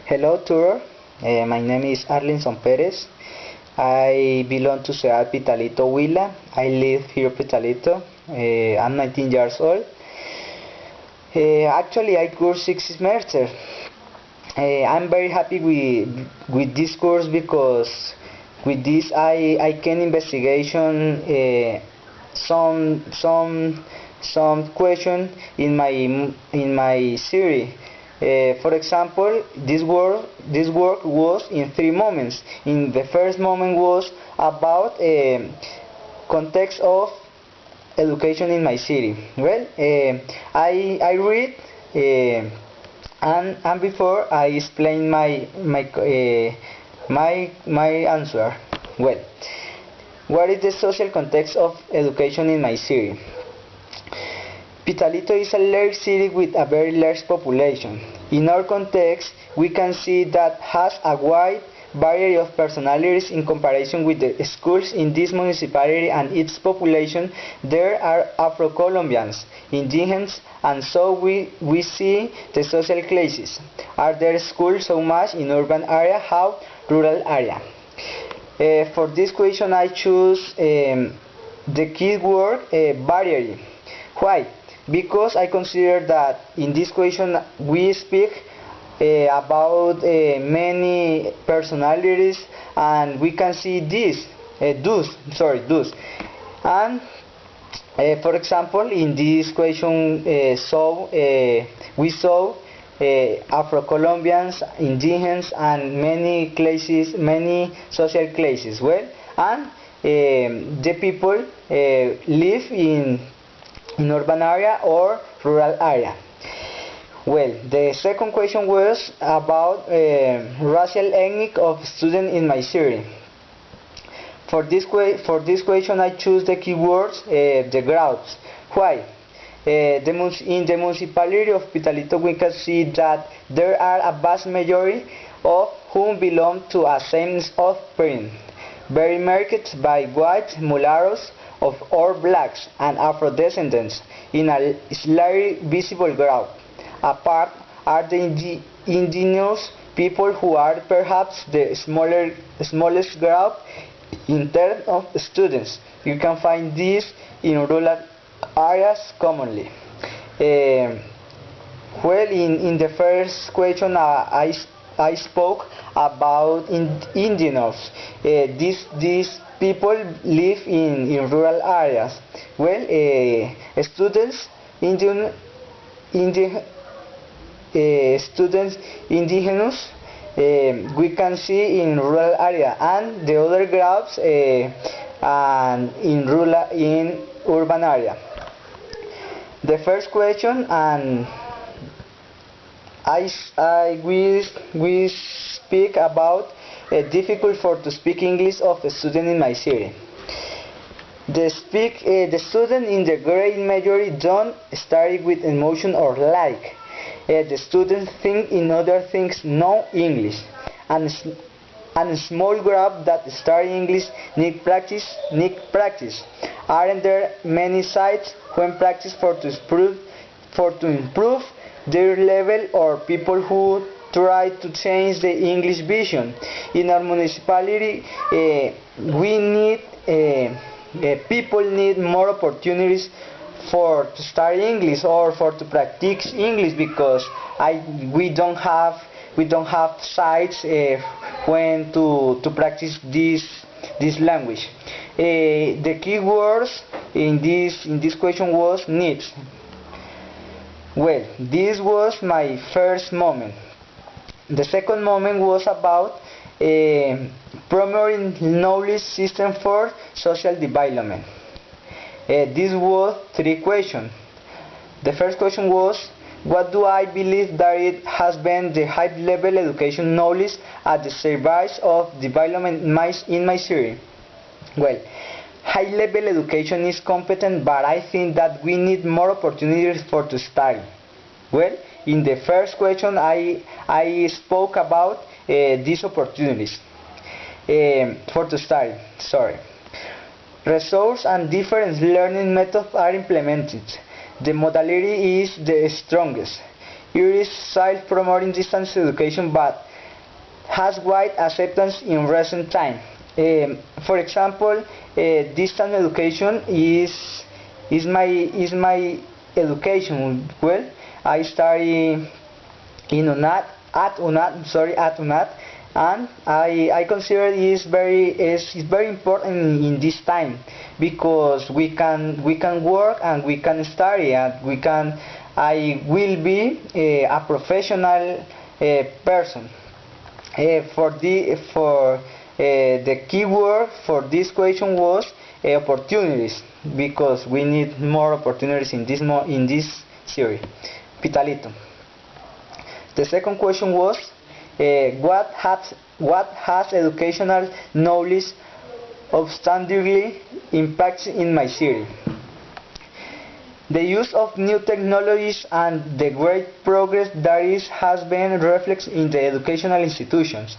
Hello, tour. My name is Arlinson Perez. I belong to Ciudad Pitalito, Huila. I live here, Pitalito. I'm 19 years old. Actually, I course 6 semesters. I'm very happy with this course because with this I can investigation some question in my series. For example, this work was in 3 moments. In the first moment was about context of education in my city. Well, I read and before I explain my answer. Well, what is the social context of education in my city? Pitalito is a large city with a very large population. In our context, we can see that has a wide variety of personalities in comparison with the schools in this municipality and its population. There are Afro-Colombians, indigenous, and so we see the social classes. Are there schools so much in urban area? How rural area? For this question I choose the keyword variety. Why? Because I consider that in this question we speak about many personalities and we can see those. And for example, in this question we saw Afro-Colombians, indigenous, and many social classes. Well, and the people live in urban area or rural area. Well, the second question was about racial ethnic of students in my city. For this question I choose the keywords the groups. Why? In the municipality of Pitalito we can see that there are a vast majority of whom belong to a same offspring, very marked by white, mulattoes, or blacks and Afro-descendants in a slightly visible group. Apart are the indigenous people who are perhaps the smallest group in terms of students. You can find this in rural areas commonly. Well, in the first question I spoke about indigenous. These people live in rural areas. Well, students students indigenous we can see in rural area and the other groups and in urban area. The first question and we speak about difficult for to speak English of a student in my city. The student in the great majority don't study with emotion or like. The students think in other things know English, and a small group that study English need practice. Aren't there many sites when practice for to improve their level or people who try to change the English vision? In our municipality, we need people need more opportunities for to study English or for to practice English because we don't have sites when to practice this language. The key words in this question was needs. Well, this was my first moment. The second moment was about promoting knowledge system for social development. This was 3 questions. The first question was, what do I believe that it has been the high level education knowledge at the service of development in my city? Well, high level education is competent, but I think that we need more opportunities for to study. Well, in the first question I spoke about these opportunities for to study. Sorry. Resource and different learning methods are implemented. The modality is the strongest. It is self-promoting distance education, but has wide acceptance in recent time. For example, distance education is my education. Well, I study in UNAT at UNAT, and I consider it's very important in this time, because we can work and we can study, and I will be a professional person. The keyword for this question was opportunities, because we need more opportunities in this series. Vitalito. The second question was what has educational knowledge outstandingly impacted in my series? The use of new technologies and the great progress that has been reflected in the educational institutions,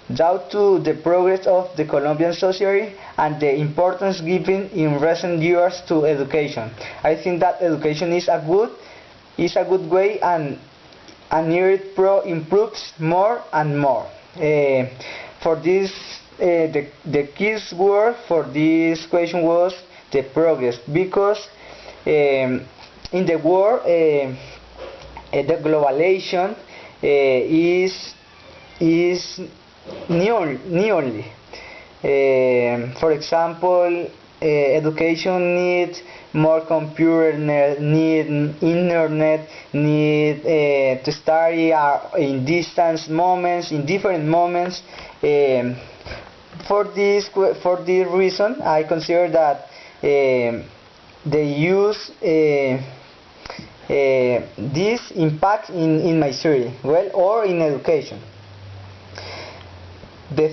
due to the progress of the Colombian society and the importance given in recent years to education. I think that education is a good way, and it improves more and more. For this, the key word for this question was the progress, because in the world, the globalization is nearly. For example, education needs more computer, need internet, need to study in different moments. For this reason, I consider that they use this impact in my series, well, or in education. The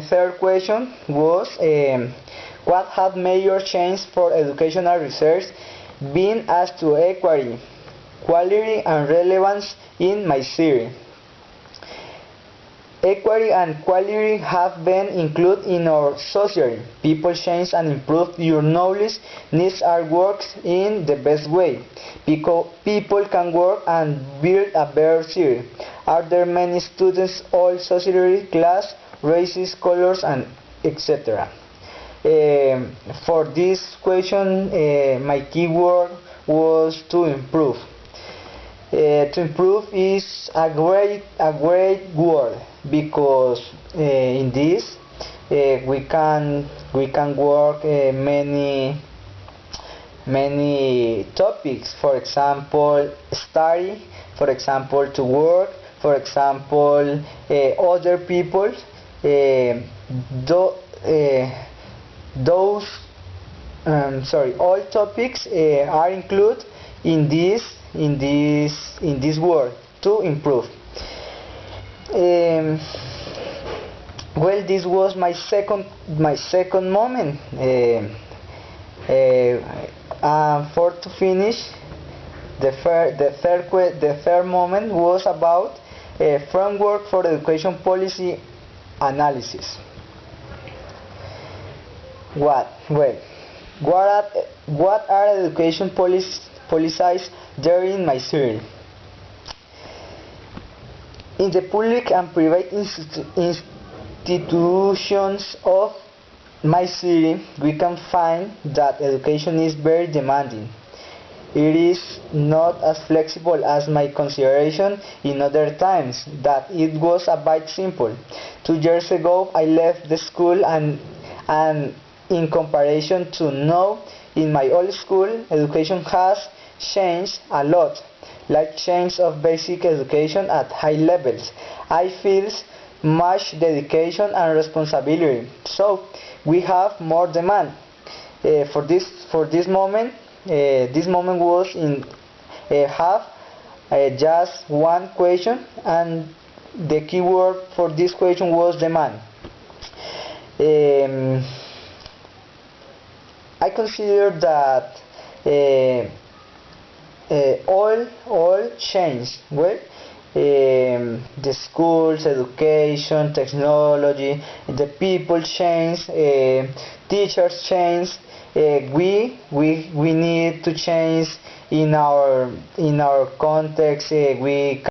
third question was what had major change for educational research been as to equity, quality, and relevance in my series? Equity and quality have been included in our society. People change and improve your knowledge needs are worked in the best way. People can work and build a better series. Are there many students, all society, class, races, colors, and etc.? For this question, my keyword was to improve. To improve is a great word, because in this we can work many topics. For example, study. For example, to work. For example, other people. All topics are included in this word, to improve. Well, this was my second moment. For to finish, the third moment was about a framework for education policy analysis. What are education policies there in my series? In the public and private institutions of my series, we can find that education is very demanding. It is not as flexible as my consideration in other times, that it was a bit simple. 2 years ago I left the school, and in comparison to now, in my old school, education has changed a lot, like change of basic education at high levels. I feel much dedication and responsibility, so we have more demand. For this moment was in have just one question, and the keyword for this question was demand. I consider that all change. Well, the schools, education, technology, the people change, teachers change. We need to change in our context. We